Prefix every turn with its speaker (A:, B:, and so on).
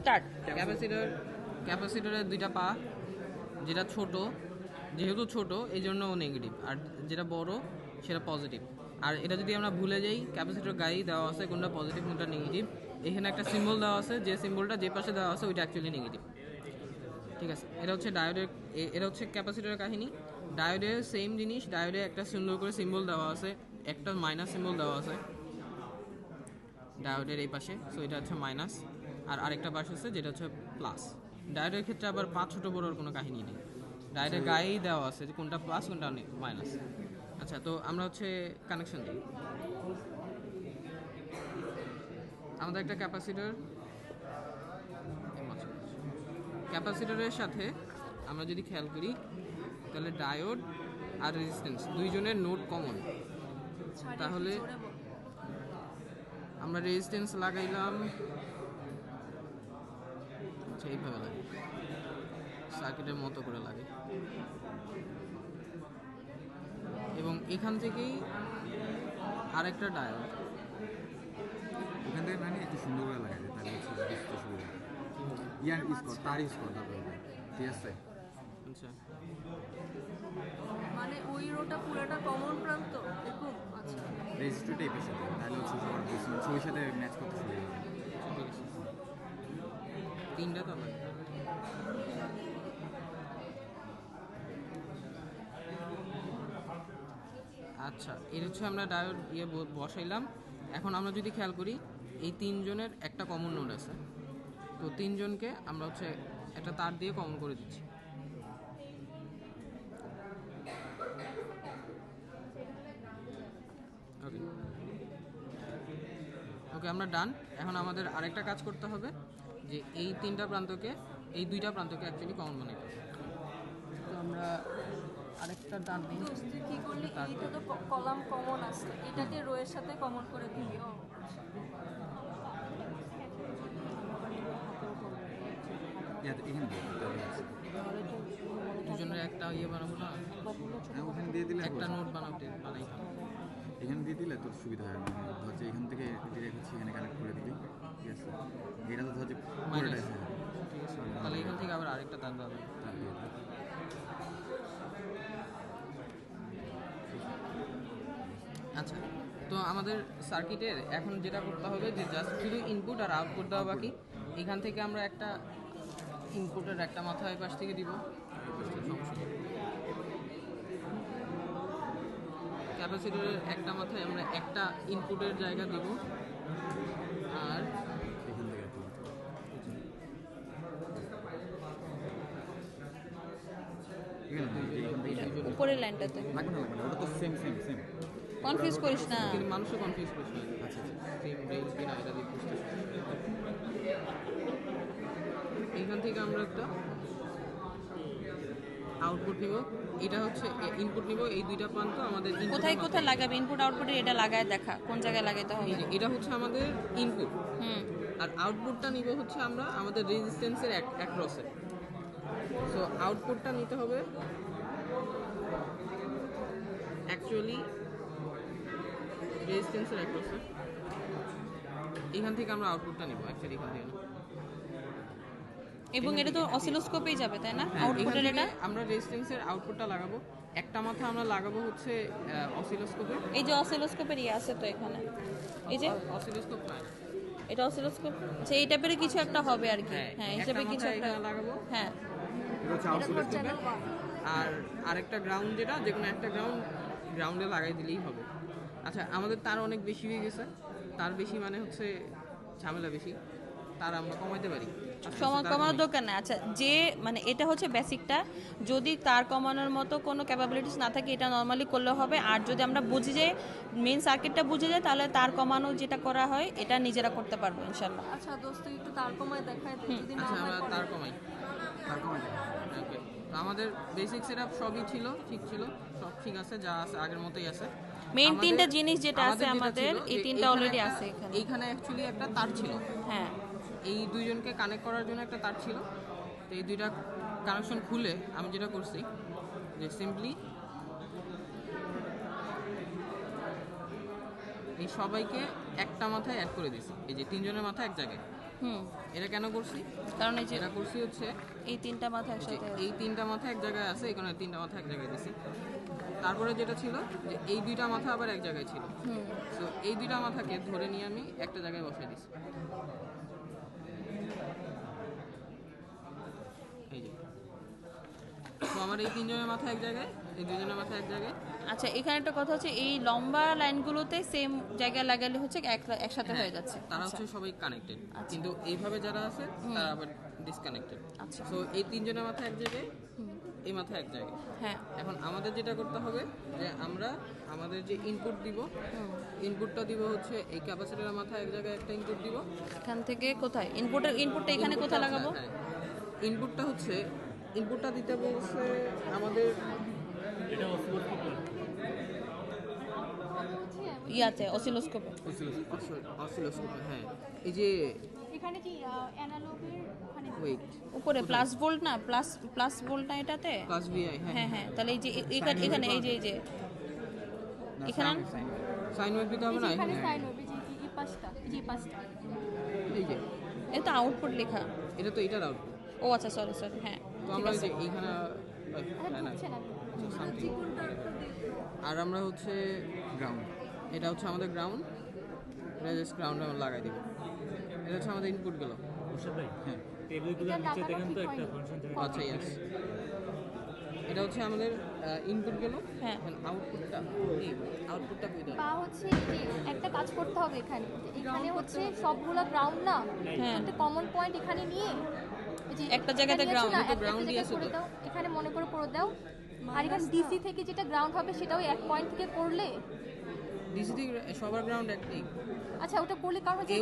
A: Start.
B: ক্যাপাসিটরের দুইটা পা, যেটা ছোট, যেহেতু ছোট এই জন্য নেগেটিভ, আর যেটা বড় সেটা পজিটিভ। আর এটা যদি আমরা ভুলে যাই, ক্যাপাসিটর গায়েই দেওয়া আছে কোনটা পজিটিভ কোনটা নেগেটিভ। এখানে একটা সিম্বল দেওয়া আছে, যে সিম্বলটা যে পাশে দেওয়া আছে ওইটা অ্যাকচুয়ালি নেগেটিভ। ঠিক আছে, এটা হচ্ছে ডায়োডের, এটা হচ্ছে ক্যাপাসিটরের কাহিনী। ডায়োডের সেম জিনিস, ডায়োডে একটা সুন্দর করে সিম্বল দেওয়া আছে, একটা মাইনাস সিম্বল দেওয়া আছে ডায়োডের এই পাশে, সো এটা হচ্ছে মাইনাস, আর আরেকটা পাশ আছে যেটা হচ্ছে প্লাস। ডায়োডের ক্ষেত্রে আবার পা ছোটো বড়োর কোনো কাহিনী নেই, ডায়োডের গায়েই দেওয়া আছে যে কোনটা প্লাস কোনটা মাইনাস। আচ্ছা, তো আমরা হচ্ছে কানেকশন দিই। আমাদের একটা ক্যাপাসিটরের সাথে আমরা যদি খেয়াল করি তাহলে ডায়োড আর রেজিস্ট্যান্স দুইজনের নোড কমন। তাহলে আমরা রেজিস্ট্যান্স লাগাইলাম, আচ্ছা এইভাবে লাগে, সার্কিটের মতো করে লাগে, এবং এখান থেকেই আরেকটা ডায়োড,
C: এখান থেকে মানে একটু সুন্দর করে লাগাই যায়, তাহলে হচ্ছে বুঝতে সুবিধা হয়। ইয়ার ইউজ কর, তার ইউজ কর দরকার হবে, ঠিক আছে?
B: আচ্ছা
A: মানে ওই রোটা পুরোটা কমন প্রান্ত এরকম। আচ্ছা,
C: রেজিস্টারটা এই পাশে দেবে, তাহলে হচ্ছে সবার ছবির সাথে ম্যাচ করতে সুবিধা হবে।
B: ঠিক আছে, তিনটা তো লাগে। আচ্ছা, এর হচ্ছে আমরা ডায়োড বসাইলাম। এখন আমরা যদি খেয়াল করি এই তিনজনের একটা কমন নোড আছে, তো তিনজনকে আমরা হচ্ছে একটা তার দিয়ে কমন করে দিচ্ছি। ওকে ওকে, আমরা ডান। এখন আমাদের আরেকটা কাজ করতে হবে, যে এই তিনটা প্রান্তকে, এই দুইটা প্রান্তকে অ্যাকচুয়ালি কমন বানাইতে হবে। তো আমরা আরেকটা ডান দিই।
A: দোস্ত কি করলি, এইটা তো কলাম কমন আছে, এটাকে রোয়ের সাথে কমন করে দিবি। ও
C: ইয়াতে এখানে দিয়ে দিতে হবে,
B: দুজনের একটা বানাবো না,
C: ওখানে দিয়ে দিলে
B: একটা নোট বানাইতাম।
C: এখানে দিয়ে দিলে তোর সুবিধা হয়, মানে ধর যে এখান থেকে ডিরেক্ট হচ্ছে এখানে কানেক্ট করে দিবি, ঠিক আছে? এটা তো ধর যে পুরোটাই আছে,
B: ঠিক আছে, তাহলে এখান থেকে আবার আরেকটা তার দেওয়া হবে।
C: তার দিয়ে দিবি।
B: আচ্ছা, তো আমাদের সার্কিটের এখন যেটা করতে হবে যে জাস্ট শুধু ইনপুট আর আউটপুট দেওয়া বাকি। এখান থেকে আমরা একটা ইনপুটের একটা মাথা এই পাশ থেকে দিব, ক্যাপাসিটরের একটা মাথায় আমরা একটা ইনপুটের জায়গা দিব, আর
C: এখান থেকে আর কি। এখানে দিয়ে, এখান থেকে
D: উপরের লাইনটাতে
C: লাগবে না, ওটা তো সেম।
D: কনফিউজ করিস না।
B: কিন্তু মানুষও কনফিউজ করছে।
C: আচ্ছা আচ্ছা,
B: সেম রেঞ্জ কিনা এটা দিয়ে বুঝতে পারছি। এইখান থেকে আমরা একটা আউটপুট নিব, এটা হচ্ছে ইনপুট নিব। এই দুইটা প্রান্ত আমাদের
D: কোথায় কোথায় লাগাবে ইনপুট আউটপুটে, এটা লাগায় দেখা কোন জায়গায় লাগাইতে হবে।
B: এটা হচ্ছে আমাদের ইনপুট,
D: হুম,
B: আর আউটপুটটা নিব হচ্ছে আমরা আমাদের রেজিস্ট্যান্সের অ্যাক্রসে। সো আউটপুটটা নিতে হবে অ্যাকচুয়ালি রেজিস্ট্যান্সের অ্যাক্রসে। এখান থেকে আমরা আউটপুটটা নিব অ্যাকচুয়ালি এখান থেকে না।
D: এবং এটা তো অসিলোস্কোপেই যাবে তাই না,
B: হ্যাঁ,
D: আউটপুটের
B: এখান থেকে
D: এটা।
B: আমরা রেজিস্ট্যান্সের আউটপুটটা লাগাবো, একটা মাথা আমরা লাগাবো হচ্ছে অসিলোস্কোপে।
D: এই যে অসিলোস্কোপের ইয়ে আছে তো এখানে, এই যে
B: অসিলোস্কোপ নয়,
D: এটা অসিলোস্কোপ, আচ্ছা এই টাইপের কিছু একটা হবে আর কি। হ্যাঁ, হিসেবে কিছু একটা
B: লাগাবো।
D: হ্যাঁ,
C: এটা হচ্ছে আউটপুট।
B: আর আরেকটা গ্রাউন্ড, যেটা যে কোনো একটা গ্রাউন্ডে লাগাই দিলেই হবে। আচ্ছা, আমাদের তার অনেক বেশি হয়ে গেছে, তার বেশি মানে হচ্ছে ঝামেলা বেশি, তার আমরা কমাইতে পারি।
D: সময় কমানোর দরকার নেই। আচ্ছা, যে মানে এটা হচ্ছে বেসিকটা, যদি তার কমানোর মতো কোনো ক্যাপাবিলিটিস না থাকে এটা নর্মালি করলে হবে। আর যদি আমরা বুঝি যে মেইন সার্কিটটা বুঝে যায়, তাহলে তার কমানো যেটা করা হয় এটা নিজেরা করতে পারবো ইনশাল্লাহ।
A: আচ্ছা দোস্ত, একটু তার কমায় দেখায় দে, যদি না
B: আচ্ছা,
A: হয়
B: আমরা
A: পরে।
B: তার কমাই। ওকে, তো আমাদের বেসিক সেটআপ সবই ছিল, ঠিক ছিল, সব ঠিক আছে, যা আছে আগের মতোই আছে।
D: মেইন
B: আমাদের-
D: তিনটা জিনিস যেটা আছে
B: যেটা
D: আমাদের,
B: ছিল
D: এই
B: যে
D: তিনটা
B: এইখানে
D: অলরেডি
B: একটা-
D: আছে এখানে।
B: এইখানে অ্যাকচুয়ালি একটা তার ছিল,
D: হ্যাঁ,
B: এই দুইজনকে কানেক্ট করার জন্য একটা তার ছিল। তো এই দুইটা কানেকশন খুলে আমি যেটা করছি যে সিম্পলি এই সবাইকে একটা মাথায় অ্যাড করে দিয়েছি, এই যে তিনজনের মাথা এক জায়গায়।
D: হুম,
B: এটা কেন করছি?
D: কারণ এই যে
B: এটা করছি হচ্ছে
D: এই তিনটা মাথা
B: যে
D: একসাথে
B: এই তিনটা মাথা এক জায়গায় আছে, এখানে তিনটা মাথা এক জায়গায় দিছি। তারপরে যেটা ছিল যে এই দুইটা মাথা আবার এক জায়গায় ছিল,
D: হুম,
B: তো এই দুইটা মাথাকে ধরে নিয়ে আমি একটা জায়গায় বসাই দিছি। এই যে, তো আমার এই তিনজনের মাথা এক জায়গায়, এই দুজনের মাথা এক জায়গায়।
D: আচ্ছা এখানে একটা কথা হচ্ছে এই লম্বা লাইনগুলোতে সেম জায়গায় লাগালে হচ্ছে একসাথে হয়ে যাচ্ছে।
B: তারা
D: আচ্ছা,
B: হচ্ছে সবাই কানেক্টেড,
D: আচ্ছা।
B: কিন্তু এইভাবে যারা আছে তারা আবার ডিসকানেক্টেড।
D: আচ্ছা,
B: সো এই তিনজনের মাথা এক জায়গায়, এই মাথা এক জায়গায়।
D: হ্যাঁ,
B: এখন আমাদের যেটা করতে হবে যে আমরা আমাদের যে ইনপুট দিব, ইনপুটটা দিব হচ্ছে এই ক্যাপাসিটরের মাথায় এক জায়গায় একটা ইনপুট দিব।
D: এখান থেকে কোথায় ইনপুটটা এখানে কোথায় লাগাবো?
B: ইনপুটটা হচ্ছে ইনপুটটা দিতে বলছে আমাদের
D: ইয়াতে অসিলোস্কোপে।
B: অসিলোস্কোপে। হ্যাঁ, এই যে
A: এখানে কি অ্যানালগের ওখানে
B: ওয়েট
D: উপরে প্লাস ভোল্ট না, প্লাস ভোল্ট না এটাতে?
B: Plus VI.
D: হ্যাঁ
B: হ্যাঁ,
D: হ্যাঁ, তাহলে এই যে এখানে এই যে এখানে
B: সাইন ওয়েভ দিতে হবে না
A: এখানে
B: এখানে।
A: সাইন হবে যে এই পাঁচটা, এই পাঁচটা।
B: এই যে
D: এটা তো আউটপুট লেখা।
B: এটা তো এটার আউটপুট।
D: ও আচ্ছা, সরি হ্যাঁ,
B: তো
D: ঠিক
B: আমরা এই
D: আছে।
B: যে এইখানে
A: বুঝছে না
B: something। আর আমরা হচ্ছে
C: গ্রাউন্ড।
B: এটা হচ্ছে আমাদের গ্রাউন্ড, এটা জাস্ট গ্রাউন্ডে আমরা লাগাই দিব। এটা হচ্ছে আমাদের ইনপুট গেল।
C: হ্যাঁ,
E: টেবিলগুলোর নিচে দেখেন তো একটা ফাংশন থাকে।
B: আচ্ছা, ইয়েস, এটা হচ্ছে আমাদের ইনপুট গেল।
D: হ্যাঁ।
B: আউটপুটটা আউটপুটটা কই দাও?
A: বা হচ্ছে যে একটা কাজ করতে হবে এখানে, এখানে হচ্ছে সবগুলা গ্রাউন্ড না,
D: হ্যাঁ।
A: একটা কমন পয়েন্ট এখানে নিয়ে এই যে
D: একটা জায়গাতে
A: এখানে
D: ground,
A: আছে না,
B: এটা
A: একটা
B: ground-ই
A: জায়গায়
B: আছে
A: করে
B: তো।
A: দাও, এখানে মনে করে দাও। আর এখানে ডিসি থেকে যেটা গ্রাউন্ড হবে সেটাও এক পয়েন্ট থেকে করলে,
B: ডিসি থেকে সবার গ্রাউন্ড একটাই।
A: আচ্ছা ওটা করলে কারণ হচ্ছে
B: এ